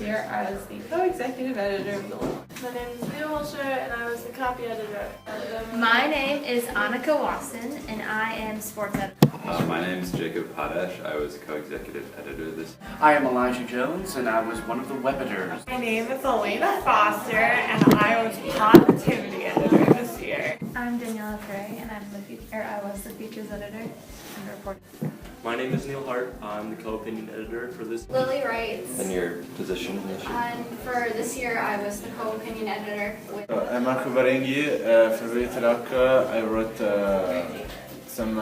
year, I was the co-executive editor of the Little. My name is Leah Wilshire, and I was the copy editor. My name is Annika Wasson, and I am sports editor. My name is Jacob Potash. I was co-executive editor this. I am Elijah Jones, and I was one of the web editors. My name is Elena Foster, and I was positivity editor this year. I'm Daniela Frey, and I was the features editor and reporter. My name is Neil Hart. I'm the co-opinion editor for this. Lily Wrights. And your position this year? And for this year, I was the co-opinion editor with. I'm Marco Barenghi. For Veritarac, I wrote some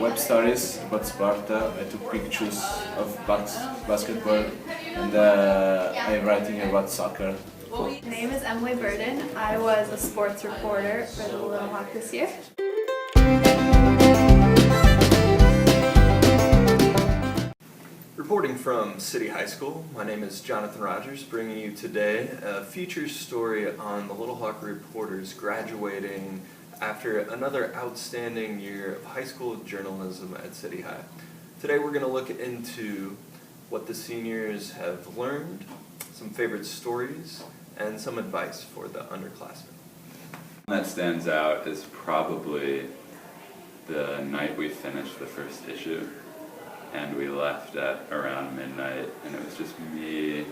web stories about Sparta. I took pictures of basketball, and I'm writing about soccer. My name is Emily Burden. I was a sports reporter for the Little Hawk this year. Reporting from City High School, my name is Jonathan Rogers, bringing you today a feature story on the Little Hawk reporters graduating after another outstanding year of high school journalism at City High. Today we're going to look into what the seniors have learned, some favorite stories, and some advice for the underclassmen. One that stands out is probably the night we finished the first issue. And we left at around midnight, and it was just me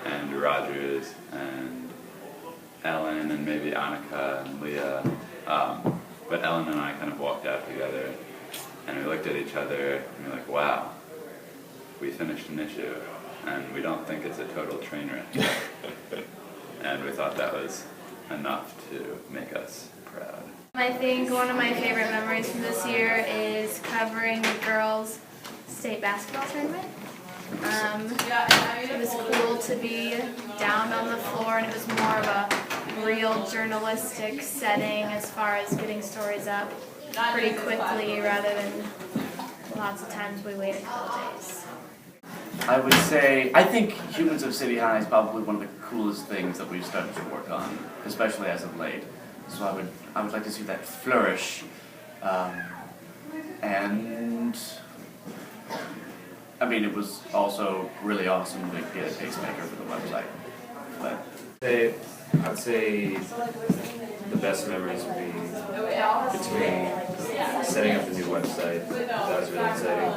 and Rogers and Ellen and maybe Annika and Leah. But Ellen and I kind of walked out together, and we looked at each other, and we were like, wow, we finished an issue, and we don't think it's a total train wreck. And we thought that was enough to make us proud. I think one of my favorite memories from this year is covering the girls' state basketball tournament. It was cool to be down on the floor, and it was more of a real journalistic setting as far as getting stories up pretty quickly rather than lots of times we wait a couple days. I would say, I think Humans of City High is probably one of the coolest things that we've started to work on, especially as of late. So I would like to see that flourish. And I mean, it was also really awesome to get a pacemaker for the website. But I'd say the best memories would be between setting up the new website. That was really exciting.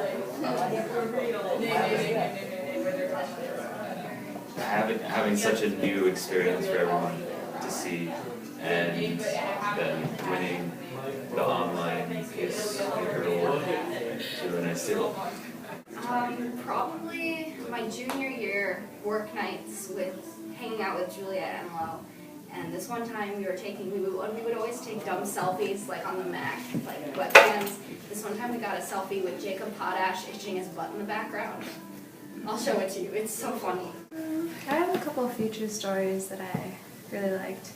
Having such a new experience for everyone to see, and then winning the online Case Maker Award. It's really nice too. Probably my junior year work nights with hanging out with Juliet and Lo. And this one time we would always take dumb selfies like on the Mac, like webcams. This one time we got a selfie with Jacob Potash itching his butt in the background. I'll show it to you, it's so funny. I have a couple of feature stories that I really liked.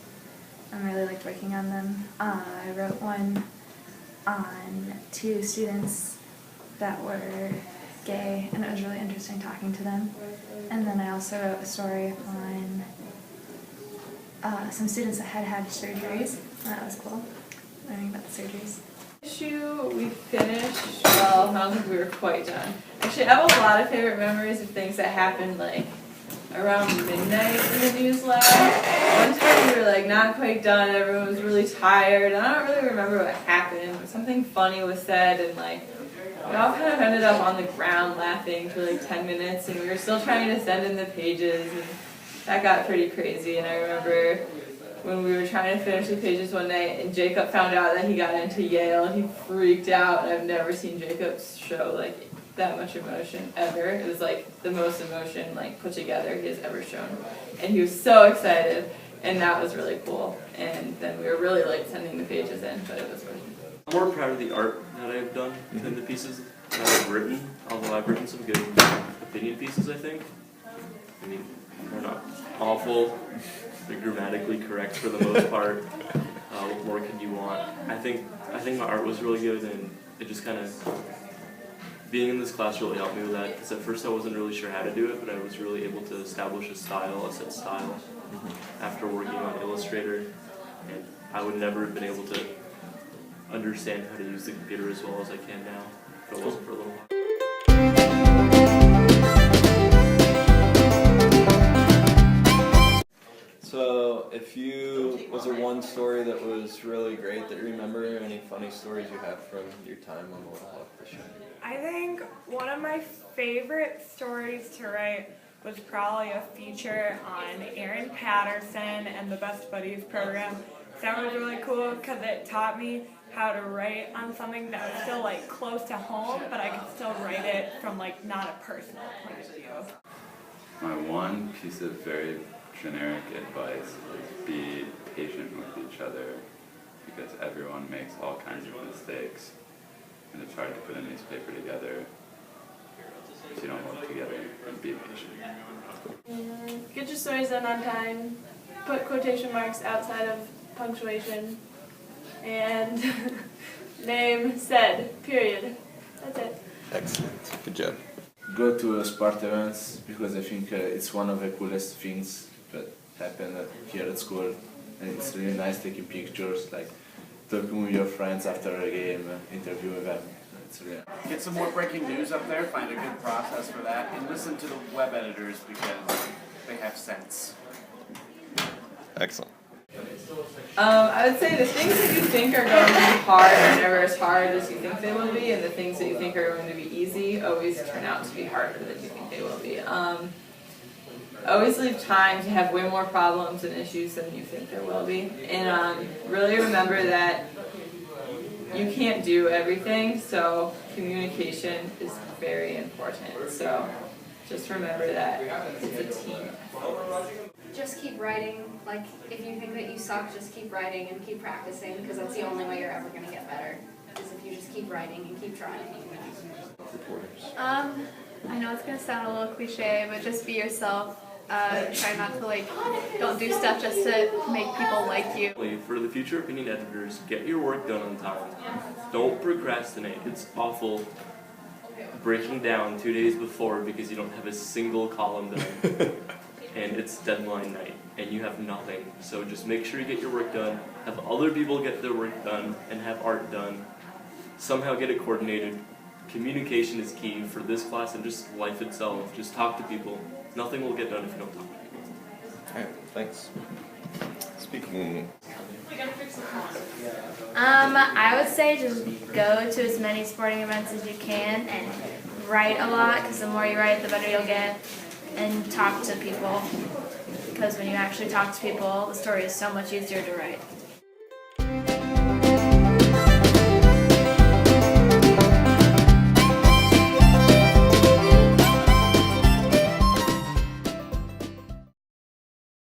I really liked working on them. I wrote one on two students that were gay, and it was really interesting talking to them. And then I also wrote a story on some students that had surgeries, and that was cool, learning about the surgeries. Issue we finished, well, I don't think we were quite done. Actually, I have a lot of favorite memories of things that happened like around midnight in the news lab. One time we were like not quite done, everyone was really tired, and I don't really remember what happened, but something funny was said, and like we all kind of ended up on the ground laughing for like 10 minutes, and we were still trying to send in the pages, and that got pretty crazy. And I remember when we were trying to finish the pages one night, and Jacob found out that he got into Yale, and he freaked out, and I've never seen Jacob show like that much emotion ever. It was like the most emotion like put together he has ever shown, and he was so excited, and that was really cool. And then we were really like sending the pages in, but it was worth it. I'm more proud of the art that I've done than the pieces that I've written, although I've written some good opinion pieces, I think. I mean, they're not awful, they're grammatically correct for the most part. What more can you want? I think my art was really good, and it just kind of, being in this class really helped me with that, because at first I wasn't really sure how to do it, but I was really able to establish a set style, after working on Illustrator, and I would never have been able to understand how to use the computer as well as I can now if it wasn't for a little while. Was there one story that was really great that you remember? Any funny stories you have from your time on the Little Hawk this year? I think one of my favorite stories to write was probably a feature on Aaron Patterson and the Best Buddies program. That was really cool because it taught me how to write on something that was still like close to home, but I could still write it from like not a personal point of view. My one piece of very generic advice is be patient with each other because everyone makes all kinds of mistakes and it's hard to put a newspaper together if you don't work together and be patient. Get your stories done on time, put quotation marks outside of punctuation, and name said, period. That's it. Excellent. Good job. Go to sport events because I think it's one of the coolest things that happen here at school, and it's really nice taking pictures, like talking with your friends after a game, interviewing them. It's really Get some more breaking news up there, find a good process for that, and listen to the web editors because they have sense. Excellent. I would say the things that you think are going to be hard are never as hard as you think they will be, and the things that you think are going to be easy always turn out to be harder than you think they will be. Always leave time to have way more problems and issues than you think there will be, and really remember that you can't do everything, so communication is very important. So just remember that it's a team effort. Just keep writing. Like, if you think that you suck, just keep writing and keep practicing, because that's the only way you're ever going to get better, is if you just keep writing and keep trying. I know it's gonna sound a little cliche, but just be yourself. Try not to don't do stuff just to make people like you. For the future opinion editors, get your work done on time. Don't procrastinate. It's awful breaking down 2 days before because you don't have a single column done. And it's deadline night, and you have nothing. So just make sure you get your work done, have other people get their work done, and have art done. Somehow get it coordinated. Communication is key for this class and just life itself. Just talk to people. Nothing will get done if you don't talk to people. Alright, thanks. Speaking. I would say just go to as many sporting events as you can and write a lot, because the more you write, the better you'll get. And talk to people, because when you actually talk to people, the story is so much easier to write.